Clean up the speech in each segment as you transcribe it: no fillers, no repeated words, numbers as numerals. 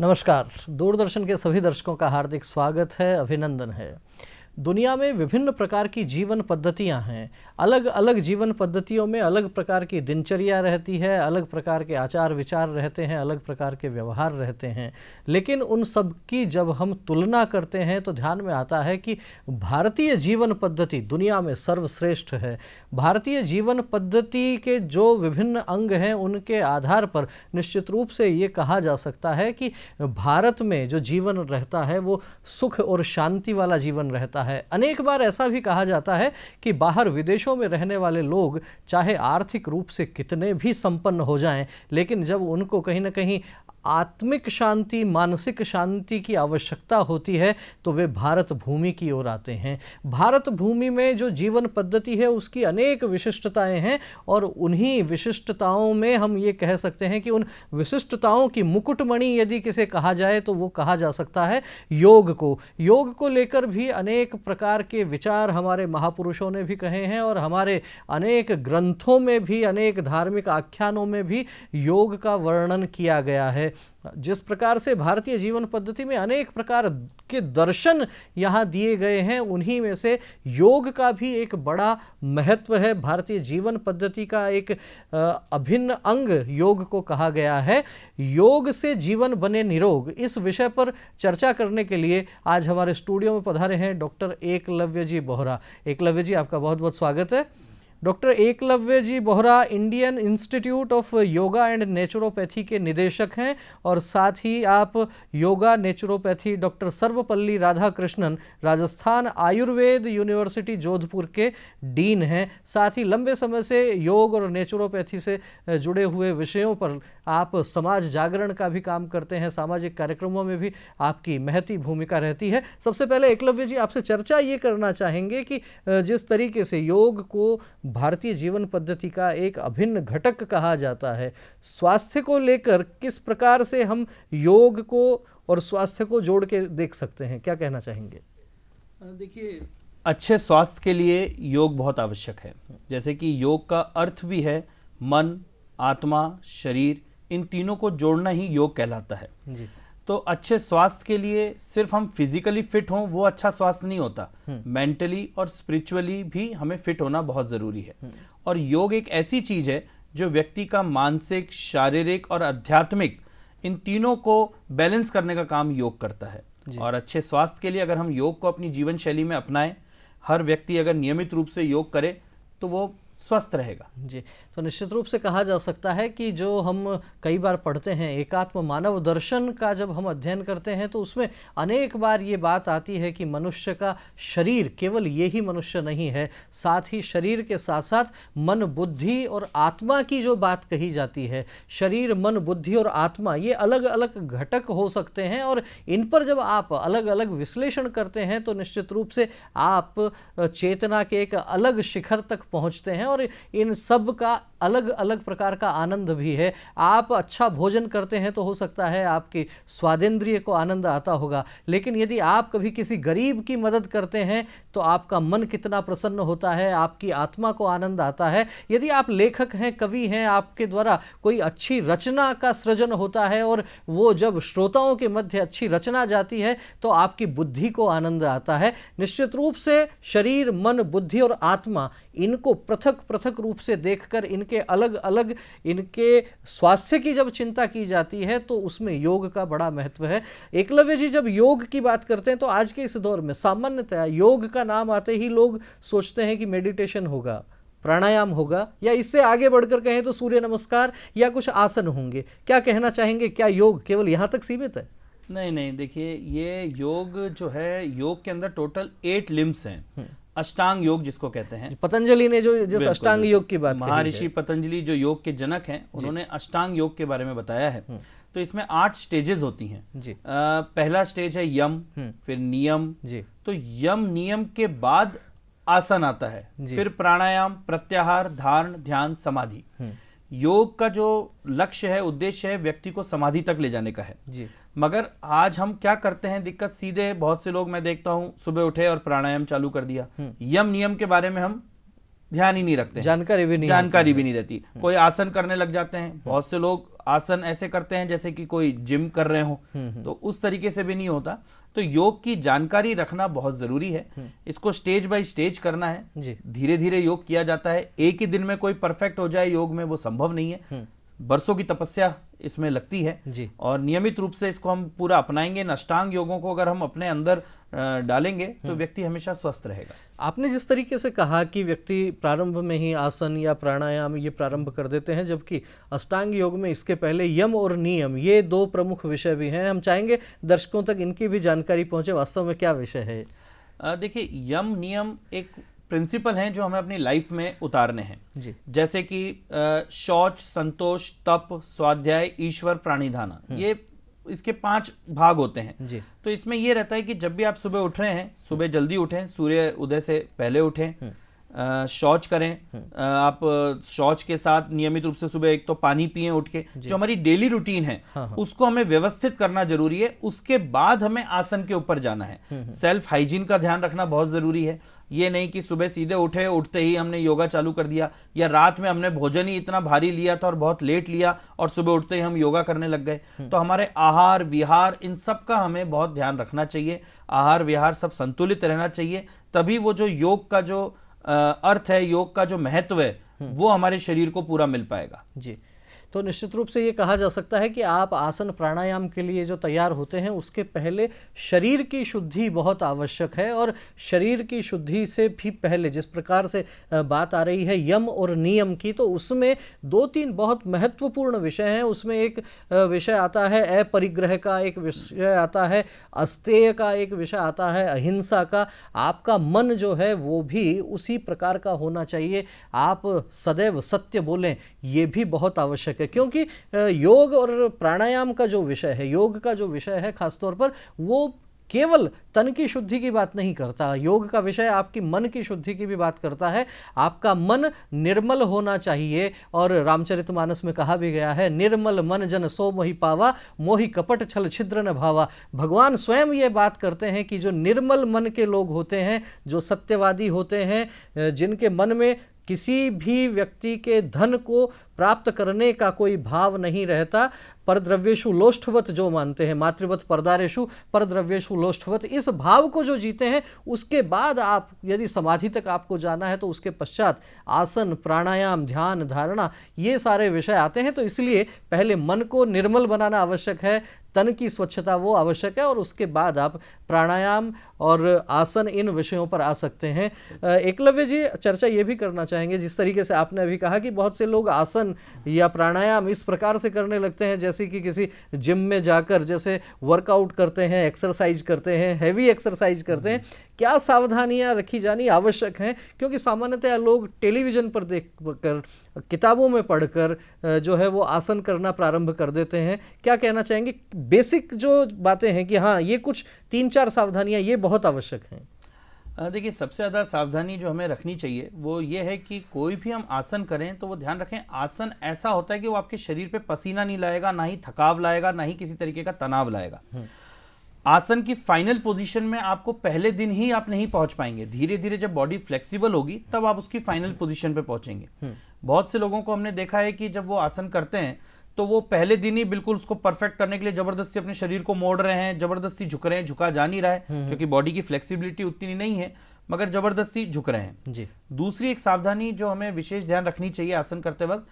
नमस्कार। दूरदर्शन के सभी दर्शकों का हार्दिक स्वागत है, अभिनंदन है। दुनिया में विभिन्न प्रकार की जीवन पद्धतियां हैं। अलग अलग जीवन पद्धतियों में अलग प्रकार की दिनचर्या रहती है, अलग प्रकार के आचार विचार रहते हैं, अलग प्रकार के व्यवहार रहते हैं। लेकिन उन सब की जब हम तुलना करते हैं तो ध्यान में आता है कि भारतीय जीवन पद्धति दुनिया में सर्वश्रेष्ठ है। भारतीय जीवन पद्धति के जो विभिन्न अंग हैं उनके आधार पर निश्चित रूप से ये कहा जा सकता है कि भारत में जो जीवन रहता है वो सुख और शांति वाला जीवन रहता है। अनेक बार ऐसा भी कहा जाता है कि बाहर विदेशों में रहने वाले लोग चाहे आर्थिक रूप से कितने भी संपन्न हो जाएं, लेकिन जब उनको कहीं ना कहीं आत्मिक शांति, मानसिक शांति की आवश्यकता होती है तो वे भारत भूमि की ओर आते हैं। भारत भूमि में जो जीवन पद्धति है उसकी अनेक विशिष्टताएं हैं और उन्हीं विशिष्टताओं में हम ये कह सकते हैं कि उन विशिष्टताओं की मुकुटमणि यदि किसे कहा जाए तो वो कहा जा सकता है योग को। योग को लेकर भी अनेक प्रकार के विचार हमारे महापुरुषों ने भी कहे हैं और हमारे अनेक ग्रंथों में भी, अनेक धार्मिक आख्यानों में भी योग का वर्णन किया गया है। जिस प्रकार से भारतीय जीवन पद्धति में अनेक प्रकार के दर्शन यहाँ दिए गए हैं, उन्हीं में से योग का भी एक बड़ा महत्व है। भारतीय जीवन पद्धति का एक अभिन्न अंग योग को कहा गया है। योग से जीवन बने निरोग, इस विषय पर चर्चा करने के लिए आज हमारे स्टूडियो में पधारे हैं डॉक्टर एकलव्य जी बोहरा। एकलव्य जी, आपका बहुत बहुत स्वागत है। Doctor Eklavya ji Bohra Indian institute of yoga and naturopathy के निदेशक हैं और साथ ही आप yoga naturopathy doctor Sarvepalli Radhakrishnan Rajasthan Ayurved university Jodhpur के डीन हैं। साथ ही लंबे समय से योग और नेचुरोपैथी से जुड़े हुए विषयों पर आप समाज जागरण का भी काम करते हैं, सामाजिक कार्यक्रमों में भी आपकी महती भूमिका रहती है। सबसे पहले एकलव्य जी, आपसे चर्चा ये करना चाहेंगे कि जिस तरीके से योग को भारतीय जीवन पद्धति का एक अभिन्न घटक कहा जाता है, स्वास्थ्य को लेकर किस प्रकार से हम योग को और स्वास्थ्य को जोड़ के देख सकते हैं, क्या कहना चाहेंगे? देखिए, अच्छे स्वास्थ्य के लिए योग बहुत आवश्यक है। जैसे कि योग का अर्थ भी है मन, आत्मा, शरीर, इन तीनों को जोड़ना ही योग कहलाता है जी। तो अच्छे स्वास्थ्य के लिए सिर्फ हम फिजिकली फिट हों वो अच्छा स्वास्थ्य नहीं होता, मेंटली और स्पिरिचुअली भी हमें फिट होना बहुत जरूरी है। और योग एक ऐसी चीज है जो व्यक्ति का मानसिक, शारीरिक और आध्यात्मिक इन तीनों को बैलेंस करने का काम योग करता है। और अच्छे स्वास्थ्य के लिए अगर हम योग को अपनी जीवन शैली में अपनाएं, हर व्यक्ति अगर नियमित रूप से योग करे तो वो स्वस्थ रहेगा जी। तो निश्चित रूप से कहा जा सकता है कि जो हम कई बार पढ़ते हैं एकात्म मानव दर्शन का, जब हम अध्ययन करते हैं तो उसमें अनेक बार ये बात आती है कि मनुष्य का शरीर केवल ये ही मनुष्य नहीं है, साथ ही शरीर के साथ साथ मन, बुद्धि और आत्मा की जो बात कही जाती है, शरीर, मन, बुद्धि और आत्मा ये अलग अलग घटक हो सकते हैं और इन पर जब आप अलग अलग विश्लेषण करते हैं तो निश्चित रूप से आप चेतना के एक अलग शिखर तक पहुंचते हैं और इन सब का अलग अलग प्रकार का आनंद भी है। आप अच्छा भोजन करते हैं तो हो सकता है आपकी स्वादेंद्रिय को आनंद आता होगा, लेकिन यदि आप कभी किसी गरीब की मदद करते हैं तो आपका मन कितना प्रसन्न होता है, आपकी आत्मा को आनंद आता है। यदि आप लेखक हैं, कवि हैं, आपके द्वारा कोई अच्छी रचना का सृजन होता है और वो जब श्रोताओं के मध्य अच्छी रचना जाती है तो आपकी बुद्धि को आनंद आता है। निश्चित रूप से शरीर, मन, बुद्धि और आत्मा, इनको पृथक पृथक रूप से देखकर इनके अलग अलग इनके स्वास्थ्य की जब चिंता की जाती है तो उसमें योग का बड़ा महत्व है। एकलव्य जी, जब योग की बात करते हैं तो आज के इस दौर में सामान्यतः योग का नाम आते ही लोग सोचते हैं कि मेडिटेशन होगा, प्राणायाम होगा, या इससे आगे बढ़कर कहें तो सूर्य नमस्कार या कुछ आसन होंगे। क्या कहना चाहेंगे, क्या योग केवल यहां तक सीमित है? नहीं नहीं, देखिए ये योग जो है, योग के अंदर टोटल 8 लिम्स हैं। अष्टांग योग जिसको कहते हैं, पतंजलि ने जो जिस अष्टांग योग की बात, महर्षि पतंजलि जो योग के जनक हैं, उन्होंने अष्टांग योग के बारे में बताया है। तो इसमें 8 स्टेजेस होती हैं जी। पहला स्टेज है यम, फिर नियम जी। तो यम नियम के बाद आसन आता है, फिर प्राणायाम, प्रत्याहार, धारण, ध्यान, समाधि। योग का जो लक्ष्य है, उद्देश्य है, व्यक्ति को समाधि तक ले जाने का है जी। मगर आज हम क्या करते हैं, दिक्कत सीधे बहुत से लोग मैं देखता हूं सुबह उठे और प्राणायाम चालू कर दिया। यम नियम के बारे में हम ध्यान ही नहीं रखते, जानकारी भी नहीं रहती। कोई आसन करने लग जाते हैं, बहुत से लोग आसन ऐसे करते हैं जैसे कि कोई जिम कर रहे हो, तो उस तरीके से भी नहीं होता। तो योग की जानकारी रखना बहुत जरूरी है। इसको स्टेज बाय स्टेज करना है, धीरे धीरे योग किया जाता है। एक ही दिन में कोई परफेक्ट हो जाए योग में, वो संभव नहीं है। बरसों की तपस्या इसमें लगती है जी। और नियमित रूप से इसको हम पूरा अपनाएंगे, अष्टांग योगों को अगर हम अपने अंदर डालेंगे तो व्यक्ति हमेशा स्वस्थ रहेगा। आपने जिस तरीके से कहा कि व्यक्ति प्रारंभ में ही आसन या प्राणायाम ये प्रारंभ कर देते हैं, जबकि अष्टांग योग में इसके पहले यम और नियम ये दो प्रमुख विषय भी हैं। हम चाहेंगे दर्शकों तक इनकी भी जानकारी पहुंचे, वास्तव में क्या विषय है। देखिए, यम नियम एक प्रिंसिपल हैं जो हमें अपनी लाइफ में उतारने हैं जी। जैसे कि शौच, संतोष, तप, स्वाध्याय, ईश्वर, प्राणिधान, ये इसके 5 भाग होते हैं जी। तो इसमें ये रहता है कि जब भी आप सुबह उठ रहे हैं, सुबह जल्दी उठें, सूर्य उदय से पहले उठें, शौच करें। आप शौच के साथ नियमित रूप से सुबह एक तो पानी पिएं उठ के, जो हमारी डेली रूटीन है उसको हमें व्यवस्थित करना जरूरी है। उसके बाद हमें आसन के ऊपर जाना है। सेल्फ हाइजीन का ध्यान रखना बहुत जरूरी है। ये नहीं कि सुबह सीधे उठे, उठते ही हमने योगा चालू कर दिया, या रात में हमने भोजन ही इतना भारी लिया था और बहुत लेट लिया और सुबह उठते ही हम योगा करने लग गए। तो हमारे आहार विहार इन सब का हमें बहुत ध्यान रखना चाहिए। आहार विहार सब संतुलित रहना चाहिए, तभी वो जो योग का जो अर्थ है, योग का जो महत्व है, वो हमारे शरीर को पूरा मिल पाएगा। जी। तो निश्चित रूप से ये कहा जा सकता है कि आप आसन प्राणायाम के लिए जो तैयार होते हैं उसके पहले शरीर की शुद्धि बहुत आवश्यक है। और शरीर की शुद्धि से भी पहले जिस प्रकार से बात आ रही है यम और नियम की, तो उसमें 2-3 बहुत महत्वपूर्ण विषय हैं। उसमें एक विषय आता है अपरिग्रह का, एक विषय आता है अस्तेय का, एक विषय आता है अहिंसा का। आपका मन जो है वो भी उसी प्रकार का होना चाहिए। आप सदैव सत्य बोलें, ये भी बहुत आवश्यक है, क्योंकि योग और प्राणायाम का जो विषय है, योग का जो विषय है खासतौर पर, वो केवल तन की शुद्धि की बात नहीं करता। योग का विषय आपकी मन की शुद्धि की भी बात करता है। आपका मन निर्मल होना चाहिए, और रामचरितमानस में कहा भी गया है, निर्मल मन जन सो मोहि पावा, मोहि कपट छल छिद्र न भावा। भगवान स्वयं ये बात करते हैं कि जो निर्मल मन के लोग होते हैं, जो सत्यवादी होते हैं, जिनके मन में किसी भी व्यक्ति के धन को प्राप्त करने का कोई भाव नहीं रहता, परद्रव्येषु लोष्ठवत जो मानते हैं, मातृवत परदारेषु परद्रव्येषु लोष्ठवत, इस भाव को जो जीते हैं, उसके बाद आप यदि समाधि तक आपको जाना है तो उसके पश्चात आसन प्राणायाम ध्यान धारणा ये सारे विषय आते हैं। तो इसलिए पहले मन को निर्मल बनाना आवश्यक है, तन की स्वच्छता वो आवश्यक है, और उसके बाद आप प्राणायाम और आसन इन विषयों पर आ सकते हैं। एकलव्य जी, चर्चा ये भी करना चाहेंगे, जिस तरीके से आपने अभी कहा कि बहुत से लोग आसन या प्राणायाम इस प्रकार से करने लगते हैं जैसे कि किसी जिम में जाकर जैसे वर्कआउट करते हैं, एक्सरसाइज करते हैं, हैवी एक्सरसाइज करते हैं। क्या सावधानियां रखी जानी आवश्यक हैं? क्योंकि सामान्यतः लोग टेलीविजन पर देखकर, किताबों में पढ़कर जो है वो आसन करना प्रारंभ कर देते हैं। क्या कहना चाहेंगे? बेसिक जो बातें हैं कि हाँ, ये कुछ 3-4 सावधानियां ये बहुत आवश्यक हैं। देखिए, सबसे ज़्यादा सावधानी जो हमें रखनी चाहिए वो ये है कि कोई भी हम आसन करें तो वो ध्यान रखें, आसन ऐसा होता है कि वो आपके शरीर पे पसीना नहीं लाएगा, ना ही थकाव लाएगा, ना ही किसी तरीके का तनाव लाएगा। आसन की फाइनल पोजीशन में आपको पहले दिन ही आप नहीं पहुंच पाएंगे। धीरे धीरे जब बॉडी फ्लेक्सिबल होगी तब आप उसकी फाइनल पोजीशन पे पहुंचेंगे। बहुत से लोगों को हमने देखा है कि जब वो आसन करते हैं तो वो पहले दिन ही बिल्कुल उसको परफेक्ट करने के लिए जबरदस्ती अपने शरीर को मोड़ रहे हैं, जबरदस्ती झुक रहे हैं, झुका जा नहीं रहा है क्योंकि बॉडी की फ्लेक्सिबिलिटी उतनी नहीं है, मगर जबरदस्ती झुक रहे हैं जी। दूसरी एक सावधानी जो हमें विशेष ध्यान रखनी चाहिए आसन करते वक्त,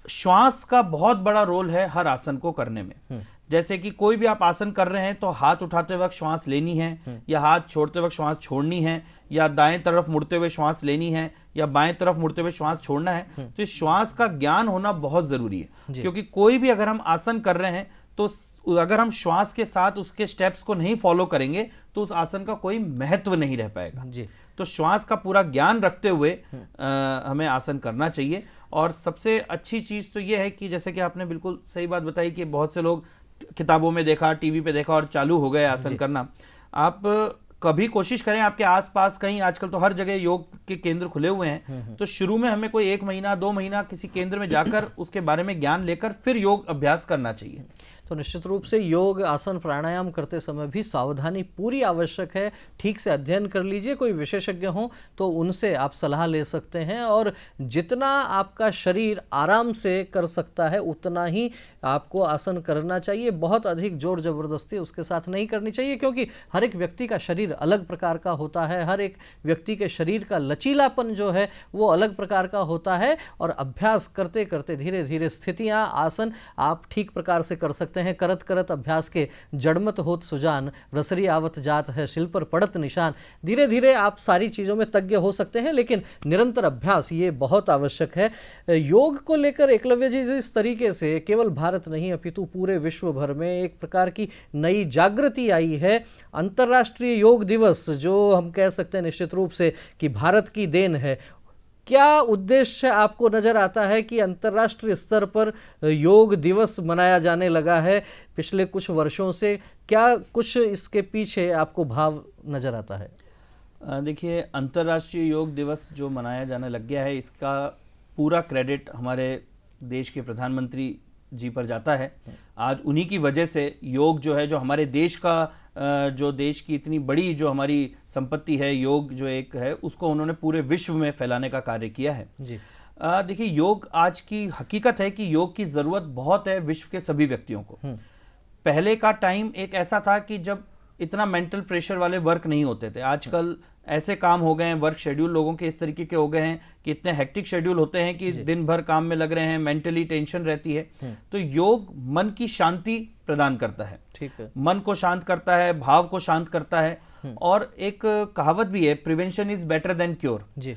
श्वास का बहुत बड़ा रोल है हर आसन को करने में। जैसे कि कोई भी आप आसन कर रहे हैं तो हाथ उठाते वक्त श्वास लेनी है, या हाथ छोड़ते वक्त श्वास छोड़नी है, या दाएं तरफ मुड़ते हुए श्वास लेनी है, या बाएं तरफ मुड़ते हुए श्वास छोड़ना है। तो इस श्वास का ज्ञान होना बहुत जरूरी है, क्योंकि कोई भी अगर हम आसन कर रहे हैं तो अगर हम श्वास के साथ उसके स्टेप्स को नहीं फॉलो करेंगे तो उस आसन का कोई महत्व नहीं रह पाएगा जी। तो श्वास का पूरा ज्ञान रखते हुए हमें आसन करना चाहिए। और सबसे अच्छी चीज तो यह है कि जैसे कि आपने बिल्कुल सही बात बताई कि बहुत से लोग किताबों में देखा, टीवी पे देखा और चालू हो गए आसन करना। आप कभी कोशिश करें, आपके आसपास कहीं, आजकल तो हर जगह योग के केंद्र खुले हुए हैं, तो शुरू में हमें कोई 1 महीना 2 महीना किसी केंद्र में जाकर उसके बारे में ज्ञान लेकर फिर योग अभ्यास करना चाहिए। तो निश्चित रूप से योग, आसन, प्राणायाम करते समय भी सावधानी पूरी आवश्यक है। ठीक से अध्ययन कर लीजिए, कोई विशेषज्ञ हो तो उनसे आप सलाह ले सकते हैं, और जितना आपका शरीर आराम से कर सकता है उतना ही आपको आसन करना चाहिए। बहुत अधिक जोर जबरदस्ती उसके साथ नहीं करनी चाहिए, क्योंकि हर एक व्यक्ति का शरीर अलग प्रकार का होता है, हर एक व्यक्ति के शरीर का लचीलापन जो है वो अलग प्रकार का होता है, और अभ्यास करते करते धीरे धीरे स्थितियां, आसन आप ठीक प्रकार से कर सकते हैं। करत करत अभ्यास के जड़मत होत सुजान, रसरी आवत जात है शिल पर पड़त निशान। धीरे धीरे आप सारी चीज़ों में तज्ञ हो सकते हैं, लेकिन निरंतर अभ्यास ये बहुत आवश्यक है। योग को लेकर एकलव्य जी इस तरीके से केवल भारत नहीं अपितु पूरे विश्व भर में एक प्रकार की नई जागृति आई है। अंतर्राष्ट्रीय योग दिवस जो हम कह सकते हैं निश्चित रूप से कि भारत की देन है। क्या उद्देश्य आपको नजर आता है कि अंतर्राष्ट्रीय स्तर पर योग दिवस मनाया जाने लगा है पिछले कुछ वर्षों से? क्या कुछ इसके पीछे आपको भाव नजर आता है? देखिए, अंतर्राष्ट्रीय योग दिवस जो मनाया जाने लग गया है, इसका पूरा क्रेडिट हमारे देश के प्रधानमंत्री जी पर जाता है। आज उन्हीं की वजह से योग जो है, जो हमारे देश का जो देश की इतनी बड़ी जो हमारी संपत्ति है, योग जो एक है, उसको उन्होंने पूरे विश्व में फैलाने का कार्य किया है जी। देखिए, योग आज की हकीकत है कि योग की ज़रूरत बहुत है विश्व के सभी व्यक्तियों को। पहले का टाइम एक ऐसा था कि जब इतना मेंटल प्रेशर वाले वर्क नहीं होते थे। आजकल ऐसे काम हो गए हैं, वर्क शेड्यूल लोगों के इस तरीके के हो गए हैं कि इतने हेक्टिक शेड्यूल होते हैं कि दिन भर काम में लग रहे हैं, मेंटली टेंशन रहती है। तो योग मन की शांति प्रदान करता है, ठीक है, मन को शांत करता है, भाव को शांत करता है। और एक कहावत भी है, prevention is better than cure जी।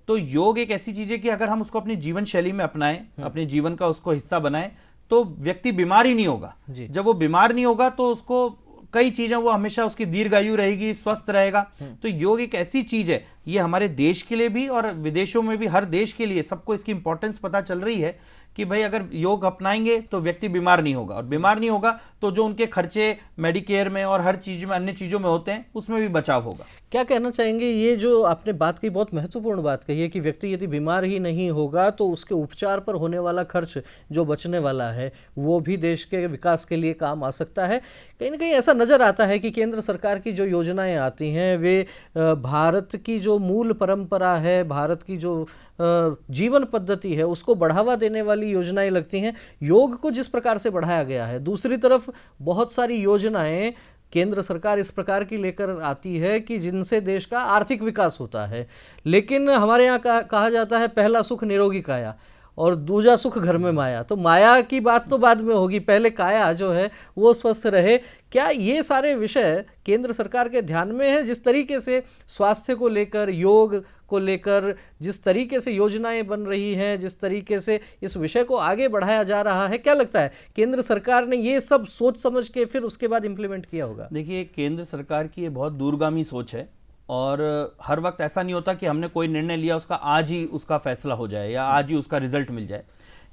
तो योग एक ऐसी चीज है कि अगर हम उसको अपनी जीवन शैली में अपनाएं, अपने जीवन का उसको हिस्सा बनाएं, तो व्यक्ति बीमार ही नहीं होगा। जब वो बीमार नहीं होगा तो उसको कई चीजें, वो हमेशा उसकी दीर्घायु रहेगी, स्वस्थ रहेगा। तो योग एक ऐसी चीज है, ये हमारे देश के लिए भी और विदेशों में भी, हर देश के लिए सबको इसकी इंपॉर्टेंस पता चल रही है कि भाई अगर योग अपनाएंगे तो व्यक्ति बीमार नहीं होगा, और बीमार नहीं होगा तो जो उनके खर्चे मेडिकेयर में और हर चीज में, अन्य चीजों में होते हैं, उसमें भी बचाव होगा। क्या कहना चाहेंगे, ये जो आपने बात कही, बहुत महत्वपूर्ण बात कही है कि व्यक्ति यदि बीमार ही नहीं होगा तो उसके उपचार पर होने वाला खर्च जो बचने वाला है वो भी देश के विकास के लिए काम आ सकता है। कहीं ना कहीं ऐसा नज़र आता है कि केंद्र सरकार की जो योजनाएं आती हैं वे भारत की जो मूल परंपरा है, भारत की जो जीवन पद्धति है, उसको बढ़ावा देने वाली योजनाएं लगती हैं। योग को जिस प्रकार से बढ़ाया गया है, दूसरी तरफ बहुत सारी योजनाएं केंद्र सरकार इस प्रकार की लेकर आती है कि जिनसे देश का आर्थिक विकास होता है। लेकिन हमारे यहाँ कहा जाता है पहला सुख निरोगी काया और दूजा सुख घर में माया। तो माया की बात तो बाद में होगी, पहले काया जो है वो स्वस्थ रहे। क्या ये सारे विषय केंद्र सरकार के ध्यान में है? जिस तरीके से स्वास्थ्य को लेकर, योग को लेकर जिस तरीके से योजनाएं बन रही हैं, जिस तरीके से इस विषय को आगे बढ़ाया जा रहा है, क्या लगता है केंद्र सरकार ने ये सब सोच समझ के फिर उसके बाद इंप्लीमेंट किया होगा? देखिए, केंद्र सरकार की ये बहुत दूरगामी सोच है, और हर वक्त ऐसा नहीं होता कि हमने कोई निर्णय लिया उसका आज ही उसका फैसला हो जाए या आज ही उसका रिजल्ट मिल जाए।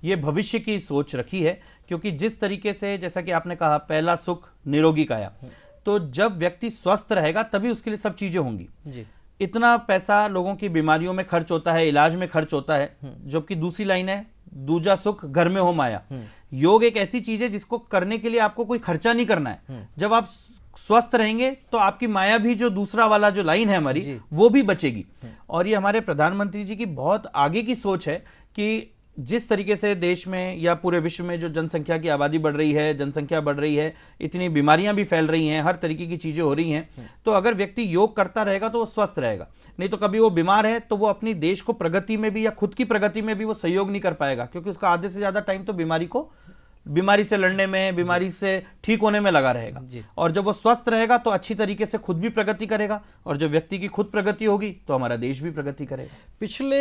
ये भविष्य की सोच रखी है, क्योंकि जिस तरीके से, जैसा कि आपने कहा, पहला सुख निरोगी काया, तो जब व्यक्ति स्वस्थ रहेगा तभी उसके लिए सब चीजें होंगी जी। इतना पैसा लोगों की बीमारियों में खर्च होता है, इलाज में खर्च होता है, जबकि दूसरी लाइन है दूजा सुख घर में हो माया। योग एक ऐसी चीज है जिसको करने के लिए आपको कोई खर्चा नहीं करना है। जब आप स्वस्थ रहेंगे तो आपकी माया भी, जो दूसरा वाला जो लाइन है हमारी, वो भी बचेगी। और ये हमारे प्रधानमंत्री जी की बहुत आगे की सोच है कि जिस तरीके से देश में या पूरे विश्व में जो जनसंख्या की आबादी बढ़ रही है, जनसंख्या बढ़ रही है, इतनी बीमारियां भी फैल रही हैं, हर तरीके की चीजें हो रही हैं, तो अगर व्यक्ति योग करता रहेगा तो वो स्वस्थ रहेगा। नहीं तो कभी वो बीमार है तो वो अपनी देश को प्रगति में भी या खुद की प्रगति में भी वो सहयोग नहीं कर पाएगा, क्योंकि उसका आधे से ज्यादा टाइम तो बीमारी से लड़ने में, बीमारी से ठीक होने में लगा रहेगा। और जब वो स्वस्थ रहेगा तो अच्छी तरीके से खुद भी प्रगति करेगा, और जब व्यक्ति की खुद प्रगति होगी तो हमारा देश भी प्रगति करेगा। पिछले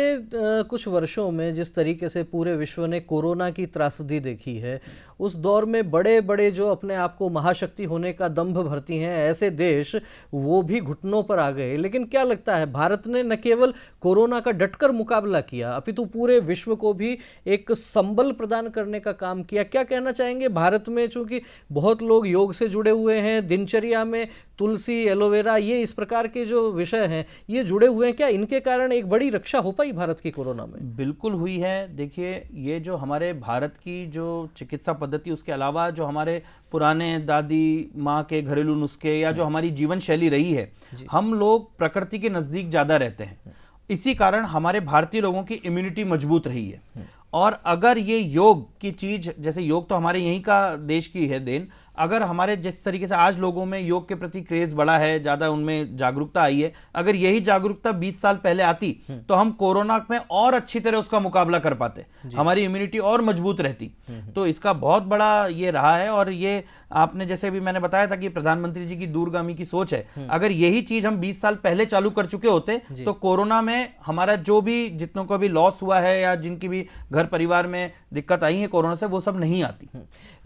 कुछ वर्षों में जिस तरीके से पूरे विश्व ने कोरोना की त्रासदी देखी है, उस दौर में बड़े बड़े जो अपने आप को महाशक्ति होने का दंभ भरती हैं ऐसे देश, वो भी घुटनों पर आ गए। लेकिन क्या लगता है, भारत ने न केवल कोरोना का डटकर मुकाबला किया, अपितु पूरे विश्व को भी एक संबल प्रदान करने का काम किया। क्या कहना चाहेंगे भारत में चूंकि बहुत लोग योग से जुड़े हुए हैं, दिनचर्या में तुलसी, एलोवेरा, ये इस प्रकार के जो विषय हैं ये जुड़े हुए हैं, क्या इनके कारण एक बड़ी रक्षा हो पाई भारत की कोरोना में? बिल्कुल हुई है। देखिए, ये जो हमारे भारत की जो चिकित्सा पद्धति, उसके अलावा जो हमारे पुराने दादी माँ के घरेलू नुस्खे या जो हमारी जीवन शैली रही है, हम लोग प्रकृति के नजदीक ज्यादा रहते हैं। इसी कारण हमारे भारतीय लोगों की इम्यूनिटी मजबूत रही है। और अगर ये योग की चीज, जैसे योग तो हमारे यहीं का देश की है देन, अगर हमारे जिस तरीके से आज लोगों में योग के प्रति क्रेज बढ़ा है, ज्यादा उनमें जागरूकता आई है, अगर यही जागरूकता 20 साल पहले आती तो हम कोरोना में और अच्छी तरह उसका मुकाबला कर पाते, हमारी इम्यूनिटी और मजबूत रहती। तो इसका बहुत बड़ा ये रहा है। और ये आपने जैसे भी मैंने बताया था कि प्रधानमंत्री जी की दूरगामी की सोच है, अगर यही चीज हम 20 साल पहले चालू कर चुके होते तो कोरोना में हमारा जो भी जितनों का भी लॉस हुआ है या जिनकी भी घर परिवार में दिक्कत आई है कोरोना से, वो सब नहीं आती।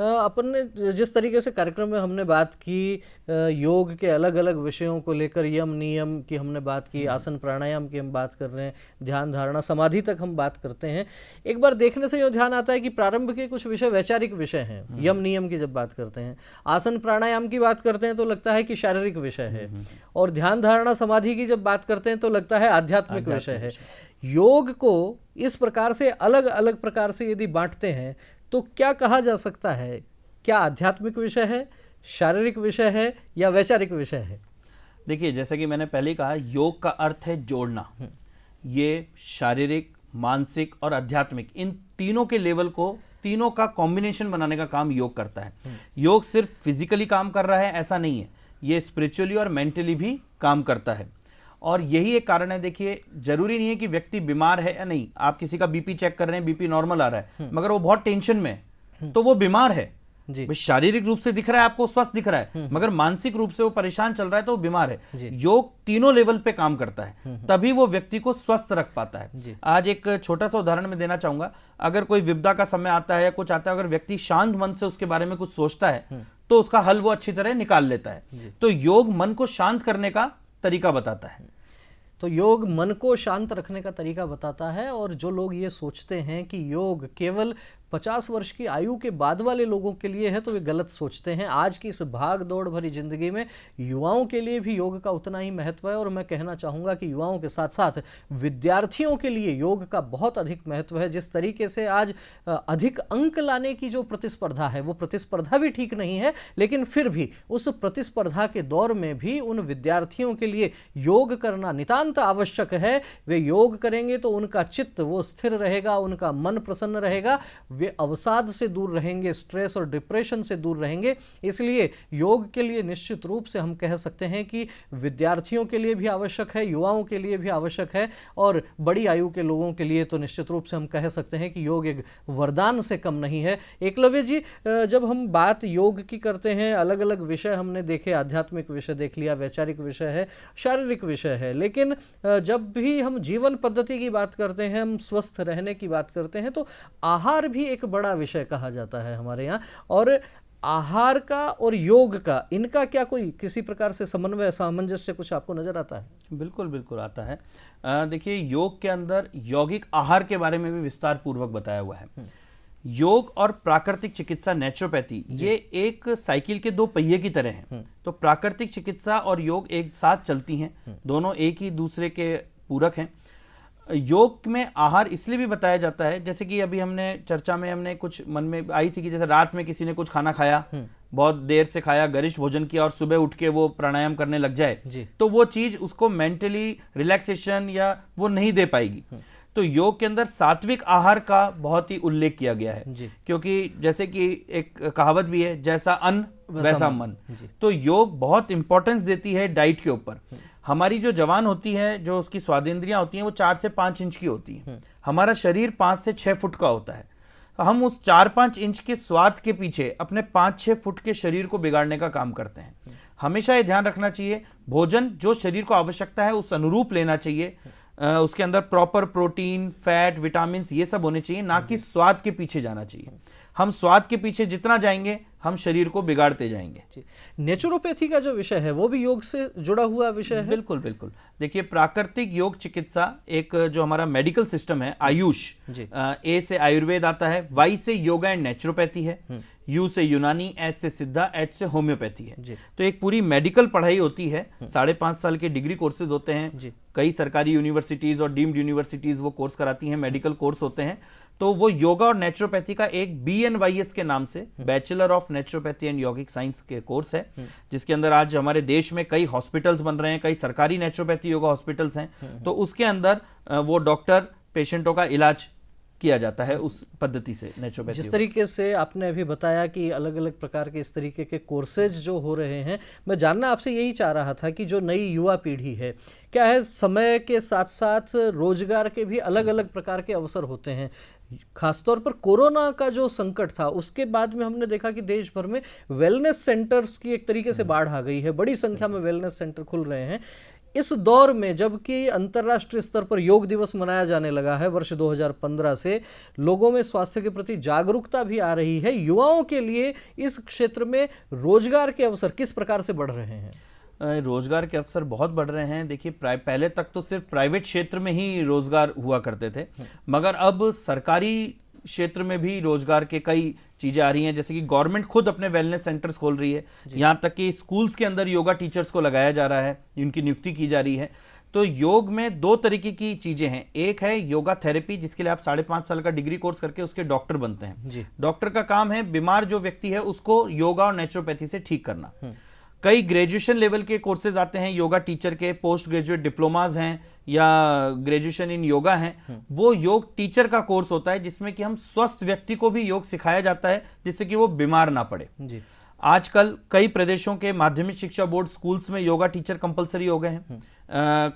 अपन ने जिस तरीके से कार्यक्रम में हमने बात की योग के अलग अलग विषयों को लेकर, यम नियम की हमने बात की, आसन प्राणायाम की हम बात कर रहे हैं, ध्यान धारणा समाधि तक हम बात करते हैं। एक बार देखने से ये ध्यान आता है कि प्रारंभ के कुछ विषय वैचारिक विषय हैं। यम नियम की जब बात करते हैं, आसन प्राणायाम की बात करते हैं तो लगता है कि शारीरिक विषय है, और ध्यान धारणा समाधि की जब बात करते हैं तो लगता है आध्यात्मिक विषय है। योग को इस प्रकार से अलग अलग प्रकार से यदि बांटते हैं तो क्या कहा जा सकता है? क्या आध्यात्मिक विषय है, शारीरिक विषय है या वैचारिक विषय है? देखिए, जैसे कि मैंने पहले कहा, योग का अर्थ है जोड़ना। ये शारीरिक, मानसिक और आध्यात्मिक, इन तीनों के लेवल को, तीनों का कॉम्बिनेशन बनाने का काम योग करता है। योग सिर्फ फिजिकली काम कर रहा है ऐसा नहीं है, ये स्पिरिचुअली और मेंटली भी काम करता है। और यही एक कारण है। देखिए, जरूरी नहीं है कि व्यक्ति बीमार है या नहीं। आप किसी का बीपी चेक कर रहे हैं, बीपी नॉर्मल आ रहा है, मगर वो बहुत टेंशन में है, तो वो बीमार है। शारीरिक रूप से दिख रहा है आपको स्वस्थ दिख रहा है, मगर मानसिक रूप से वो परेशान चल रहा है तो वो बीमार है। योग तीनों लेवल पे काम करता है, तभी वो व्यक्ति को स्वस्थ रख पाता है। आज एक छोटा सा उदाहरण मैं देना चाहूंगा। अगर कोई विपदा का समय आता है या कुछ आता है, अगर व्यक्ति शांत मन से उसके बारे में कुछ सोचता है तो उसका हल वो अच्छी तरह निकाल लेता है। तो योग मन को शांत करने का तरीका बताता है। तो योग मन को शांत रखने का तरीका बताता है। और जो लोग ये सोचते हैं कि योग केवल 50 वर्ष की आयु के बाद वाले लोगों के लिए है तो वे गलत सोचते हैं। आज की इस भाग दौड़ भरी जिंदगी में युवाओं के लिए भी योग का उतना ही महत्व है। और मैं कहना चाहूँगा कि युवाओं के साथ साथ विद्यार्थियों के लिए योग का बहुत अधिक महत्व है। जिस तरीके से आज अधिक अंक लाने की जो प्रतिस्पर्धा है, वो प्रतिस्पर्धा भी ठीक नहीं है, लेकिन फिर भी उस प्रतिस्पर्धा के दौर में भी उन विद्यार्थियों के लिए योग करना नितांत आवश्यक है। वे योग करेंगे तो उनका चित्त वो स्थिर रहेगा, उनका मन प्रसन्न रहेगा, वे अवसाद से दूर रहेंगे, स्ट्रेस और डिप्रेशन से दूर रहेंगे। इसलिए योग के लिए निश्चित रूप से हम कह सकते हैं कि विद्यार्थियों के लिए भी आवश्यक है, युवाओं के लिए भी आवश्यक है, और बड़ी आयु के लोगों के लिए तो निश्चित रूप से हम कह सकते हैं कि योग एक वरदान से कम नहीं है। एकलव्य जी, जब हम बात योग की करते हैं, अलग अलग विषय हमने देखे, आध्यात्मिक विषय देख लिया, वैचारिक विषय है, शारीरिक विषय है, लेकिन जब भी हम जीवन पद्धति की बात करते हैं, हम स्वस्थ रहने की बात करते हैं, तो आहार भी एक बड़ा विषय कहा जाता है हमारे यहाँ। और आहार का और योग का, इनका क्या कोई किसी प्रकार से समन्वय, सामंजस्य कुछ आपको नजर आता है? बिल्कुल बिल्कुल आता है। देखिए, योग के अंदर यौगिक आहार के बारे में भी विस्तार पूर्वक बताया हुआ है। योग और प्राकृतिक चिकित्सा, नेचुरोपैथी, ये एक साइकिल के दो पहिए की तरह हैं। तो प्राकृतिक चिकित्सा और योग एक साथ चलती हैं, दोनों एक ही दूसरे के पूरक हैं। योग में आहार इसलिए भी बताया जाता है, जैसे कि अभी हमने चर्चा में हमने कुछ मन में आई थी कि जैसे रात में किसी ने कुछ खाना खाया, बहुत देर से खाया, गरिष्ठ भोजन किया, और सुबह उठ के वो प्राणायाम करने लग जाए, तो वो चीज उसको मेंटली रिलैक्सेशन या वो नहीं दे पाएगी। तो योग के अंदर सात्विक आहार का बहुत ही उल्लेख किया गया है, क्योंकि जैसे कि एक कहावत भी है, जैसा अन्न वैसा मन। तो योग बहुत इंपॉर्टेंस देती है डाइट के ऊपर। हमारी जो जवान होती है, जो उसकी स्वादेंद्रियां होती हैं, वो 4 से 5 इंच की होती हैं। हमारा शरीर 5 से 6 फुट का होता है। हम उस 4-5 इंच के स्वाद के पीछे अपने 5-6 फुट के शरीर को बिगाड़ने का काम करते हैं। हमेशा ये ध्यान रखना चाहिए, भोजन जो शरीर को आवश्यकता है उस अनुरूप लेना चाहिए। उसके अंदर प्रॉपर प्रोटीन, फैट, विटामिन ये सब होने चाहिए, ना कि स्वाद के पीछे जाना चाहिए। हम स्वाद के पीछे जितना जाएंगे हम शरीर को बिगाड़ते जाएंगे। जी, नेचुरोपैथी का जो विषय है वो भी योग से जुड़ा हुआ विषय है। बिल्कुल बिल्कुल। देखिए, प्राकृतिक योग चिकित्सा एक जो हमारा मेडिकल सिस्टम है, आयुष, ए से आयुर्वेद आता है, वाई से योगा एंड नेचुरोपैथी है, यू से यूनानी, एच से सिद्धा, एच से होम्योपैथी है। तो एक पूरी मेडिकल पढ़ाई होती है, 5.5 साल के डिग्री कोर्सेज होते हैं। कई सरकारी यूनिवर्सिटीज और डीम्ड यूनिवर्सिटीज वो कोर्स कराती हैं, मेडिकल कोर्स होते हैं। तो वो योगा और नेचुरोपैथी का एक BNYS के नाम से bachelor of naturopathy and yogic science के कोर्स है, जिसके अंदर आज हमारे देश में कई हॉस्पिटल्स बन रहे हैं, कई सरकारी नेचुरोपैथी योगा हॉस्पिटल्स हैं। तो उसके अंदर वो डॉक्टर पेशेंटों का इलाज किया जाता है उस पद्धति से, नेचुरोपैथी। जिस तरीके से आपने अभी बताया कि अलग अलग प्रकार के इस तरीके के कोर्सेज जो हो रहे हैं, मैं जानना आपसे यही चाह रहा था कि जो नई युवा पीढ़ी है, क्या है समय के साथ साथ रोजगार के भी अलग अलग प्रकार के अवसर होते हैं। खासतौर पर कोरोना का जो संकट था उसके बाद में हमने देखा कि देश भर में वेलनेस सेंटर्स की एक तरीके से बाढ़ आ गई है, बड़ी संख्या में वेलनेस सेंटर खुल रहे हैं। इस दौर में जबकि अंतर्राष्ट्रीय स्तर पर योग दिवस मनाया जाने लगा है वर्ष 2015 से, लोगों में स्वास्थ्य के प्रति जागरूकता भी आ रही है। युवाओं के लिए इस क्षेत्र में रोजगार के अवसर किस प्रकार से बढ़ रहे हैं? रोजगार के अवसर बहुत बढ़ रहे हैं। देखिए, पहले तक तो सिर्फ प्राइवेट क्षेत्र में ही रोजगार हुआ करते थे, मगर अब सरकारी क्षेत्र में भी रोजगार के कई चीजें आ रही हैं। जैसे कि गवर्नमेंट खुद अपने वेलनेस सेंटर्स खोल रही है, यहाँ तक कि स्कूल्स के अंदर योगा टीचर्स को लगाया जा रहा है, उनकी नियुक्ति की जा रही है। तो योग में 2 तरीके की चीजें हैं। एक है योगा थेरेपी, जिसके लिए आप 5.5 साल का डिग्री कोर्स करके उसके डॉक्टर बनते हैं। डॉक्टर का काम है बीमार जो व्यक्ति है उसको योगा और नेचुरोपैथी से ठीक करना। कई ग्रेजुएशन लेवल के कोर्सेज आते हैं योगा टीचर के, पोस्ट ग्रेजुएट डिप्लोमाज हैं या ग्रेजुएशन इन योगा हैं। वो योग टीचर का कोर्स होता है जिसमें कि हम स्वस्थ व्यक्ति को भी योग सिखाया जाता है जिससे कि वो बीमार ना पड़े। आजकल कई प्रदेशों के माध्यमिक शिक्षा बोर्ड स्कूल्स में योगा टीचर कंपलसरी हो गए हैं।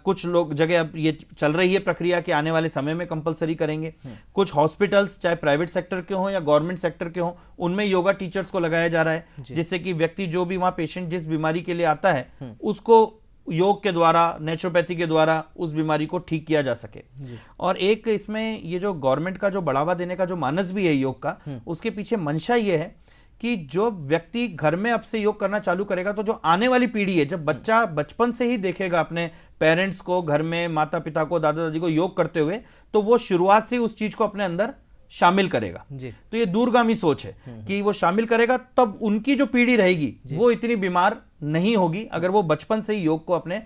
कुछ लोग जगह अब ये चल रही है प्रक्रिया कि आने वाले समय में कंपलसरी करेंगे। कुछ हॉस्पिटल्स चाहे प्राइवेट सेक्टर के हों या गवर्नमेंट सेक्टर के हों, उनमें योगा टीचर्स को लगाया जा रहा है, जिससे कि व्यक्ति जो भी वहां पेशेंट जिस बीमारी के लिए आता है उसको योग के द्वारा, नेचुरोपैथी के द्वारा उस बीमारी को ठीक किया जा सके। और एक इसमें ये जो गवर्नमेंट का जो बढ़ावा देने का जो मानस भी है योग का, उसके पीछे मंशा ये है कि जो व्यक्ति घर में अब से योग करना चालू करेगा तो जो आने वाली पीढ़ी है, जब बच्चा बचपन से ही देखेगा अपने पेरेंट्स को, घर में माता पिता को, दादा दादी को योग करते हुए, तो वो शुरुआत से उस चीज को अपने अंदर शामिल करेगा। तो ये दूरगामी सोच है कि वो शामिल करेगा, तब उनकी जो पीढ़ी रहेगी वो इतनी बीमार नहीं होगी अगर वो बचपन से ही योग को अपने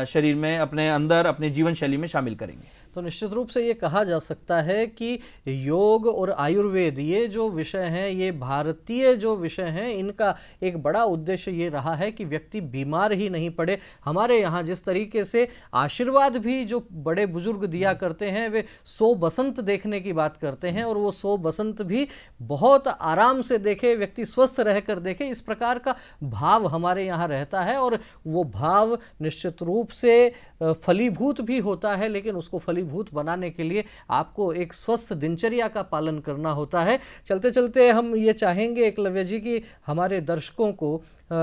शरीर में, अपने अंदर, अपने जीवन शैली में शामिल करेंगे। तो निश्चित रूप से ये कहा जा सकता है कि योग और आयुर्वेद ये जो विषय हैं, ये भारतीय जो विषय हैं, इनका एक बड़ा उद्देश्य ये रहा है कि व्यक्ति बीमार ही नहीं पड़े। हमारे यहाँ जिस तरीके से आशीर्वाद भी जो बड़े बुजुर्ग दिया करते हैं, वे 100 बसंत देखने की बात करते हैं और वो 100 बसंत भी बहुत आराम से देखे, व्यक्ति स्वस्थ रहकर देखे, इस प्रकार का भाव हमारे यहाँ रहता है। और वो भाव निश्चित रूप से फलीभूत भी होता है, लेकिन उसको फलीभूत बनाने के लिए आपको एक स्वस्थ दिनचर्या का पालन करना होता है। चलते चलते हम ये चाहेंगे एकलव्य जी कि हमारे दर्शकों को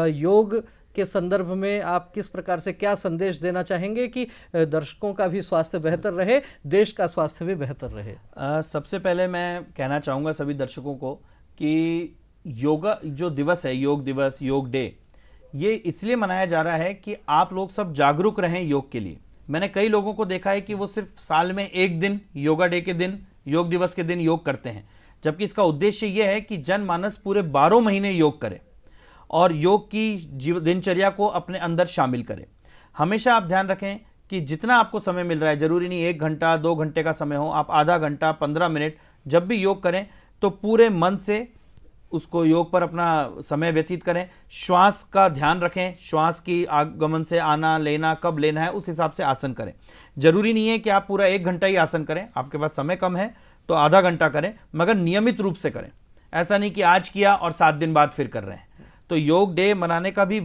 योग के संदर्भ में आप किस प्रकार से क्या संदेश देना चाहेंगे कि दर्शकों का भी स्वास्थ्य बेहतर रहे, देश का स्वास्थ्य भी बेहतर रहे? सबसे पहले मैं कहना चाहूँगा सभी दर्शकों को कि योगा जो दिवस है, योग दिवस, योग डे, ये इसलिए मनाया जा रहा है कि आप लोग सब जागरूक रहें योग के लिए। मैंने कई लोगों को देखा है कि वो सिर्फ साल में एक दिन, योगा डे के दिन, योग दिवस के दिन योग करते हैं, जबकि इसका उद्देश्य यह है कि जनमानस पूरे 12 महीने योग करे और योग की दिनचर्या को अपने अंदर शामिल करे। हमेशा आप ध्यान रखें कि जितना आपको समय मिल रहा है, जरूरी नहीं 1 घंटा 2 घंटे का समय हो, आप आधा घंटा 15 मिनट जब भी योग करें तो पूरे मन से उसको योग पर अपना समय व्यतीत करें। श्वास का ध्यान रखें, श्वास की आगमन से आना लेना कब लेना है उस हिसाब से आसन करें। जरूरी नहीं है कि आप पूरा 1 घंटा ही आसन करें, आपके पास समय कम है तो आधा घंटा करें, मगर नियमित रूप से करें। ऐसा नहीं कि आज किया और 7 दिन बाद फिर कर रहे हैं। तो योग डे मनाने का भी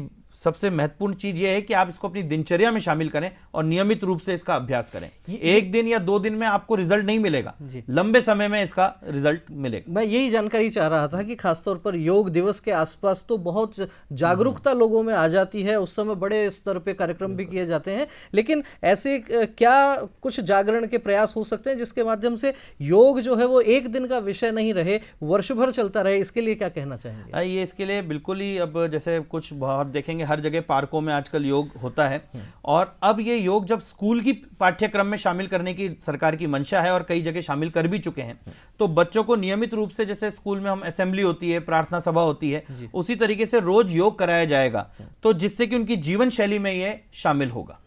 सबसे महत्वपूर्ण चीज ये है कि आप इसको अपनी दिनचर्या में शामिल करें और नियमित रूप से इसका अभ्यास करें। एक दिन या 2 दिन में आपको रिजल्ट नहीं मिलेगा, लंबे समय में इसका रिजल्ट मिलेगा। मैं यही जानकारी चाह रहा था कि खासतौर पर योग दिवस के आसपास तो बहुत जागरूकता लोगों में आ जाती है, उस समय बड़े स्तर पे कार्यक्रम भी किए जाते हैं, लेकिन ऐसे क्या कुछ जागरण के प्रयास हो सकते हैं जिसके माध्यम से योग जो है वो एक दिन का विषय नहीं रहे, वर्ष भर चलता रहे? इसके लिए क्या कहना चाहेंगे? ये इसके लिए बिल्कुल ही, अब जैसे कुछ आप देखेंगे हर जगह पार्कों में आजकल योग होता है, और अब ये योग जब स्कूल की पाठ्यक्रम में शामिल करने की सरकार की मंशा है और कई जगह शामिल कर भी चुके हैं, तो बच्चों को नियमित रूप से, जैसे स्कूल में हम असेंबली होती है, प्रार्थना सभा होती है, उसी तरीके से रोज योग कराया जाएगा, तो जिससे कि उनकी जीवन शैली में ये शामिल होगा।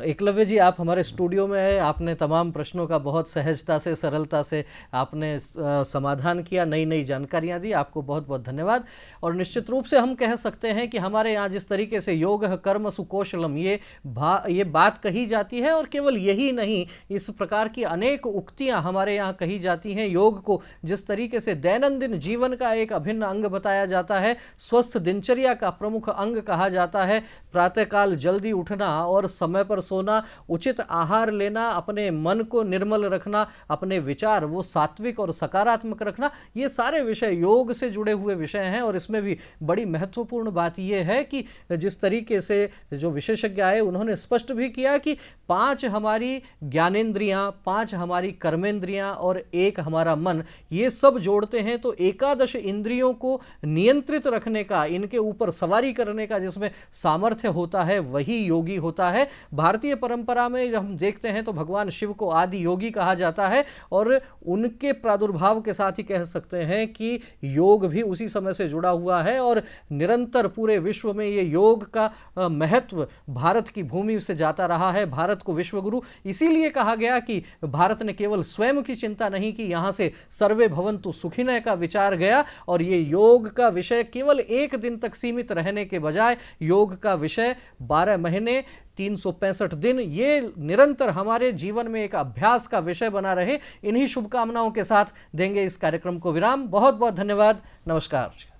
एकलव्य जी, आप हमारे स्टूडियो में आए, आपने तमाम प्रश्नों का बहुत सहजता से, सरलता से आपने समाधान किया, नई नई जानकारियां दी, आपको बहुत बहुत धन्यवाद। और निश्चित रूप से हम कह सकते हैं कि हमारे यहाँ जिस तरीके से योग कर्म सुकौशलम ये बात कही जाती है, और केवल यही नहीं, इस प्रकार की अनेक उक्तियां हमारे यहाँ कही जाती हैं। योग को जिस तरीके से दैनंदिन जीवन का एक अभिन्न अंग बताया जाता है, स्वस्थ दिनचर्या का प्रमुख अंग कहा जाता है, प्रातःकाल जल्दी उठना और समय पर सोना, उचित आहार लेना, अपने मन को निर्मल रखना, अपने विचार वो सात्विक और सकारात्मक रखना, ये सारे विषय योग से जुड़े हुए विषय हैं। और इसमें भी बड़ी महत्वपूर्ण बात यह है कि जिस तरीके से जो विशेषज्ञ आए उन्होंने स्पष्ट भी किया कि 5 हमारी ज्ञानेंद्रियां, 5 हमारी कर्मेंद्रियां और 1 हमारा मन, ये सब जोड़ते हैं तो 11 इंद्रियों को नियंत्रित रखने का, इनके ऊपर सवारी करने का जिसमें सामर्थ्य होता है, वही योगी होता है। भारतीय परंपरा में जब हम देखते हैं तो भगवान शिव को आदि योगी कहा जाता है, और उनके प्रादुर्भाव के साथ ही कह सकते हैं कि योग भी उसी समय से जुड़ा हुआ है, और निरंतर पूरे विश्व में ये योग का महत्व भारत की भूमि से जाता रहा है। भारत को विश्वगुरु इसीलिए कहा गया कि भारत ने केवल स्वयं की चिंता नहीं की, यहां से सर्वे भवन्तु सुखिनः का विचार गया, और ये योग का विषय केवल एक दिन तक सीमित रहने के बजाय योग का विषय 12 महीने 365 दिन ये निरंतर हमारे जीवन में एक अभ्यास का विषय बना रहे। इन्हीं शुभकामनाओं के साथ देंगे इस कार्यक्रम को विराम। बहुत बहुत धन्यवाद। नमस्कार।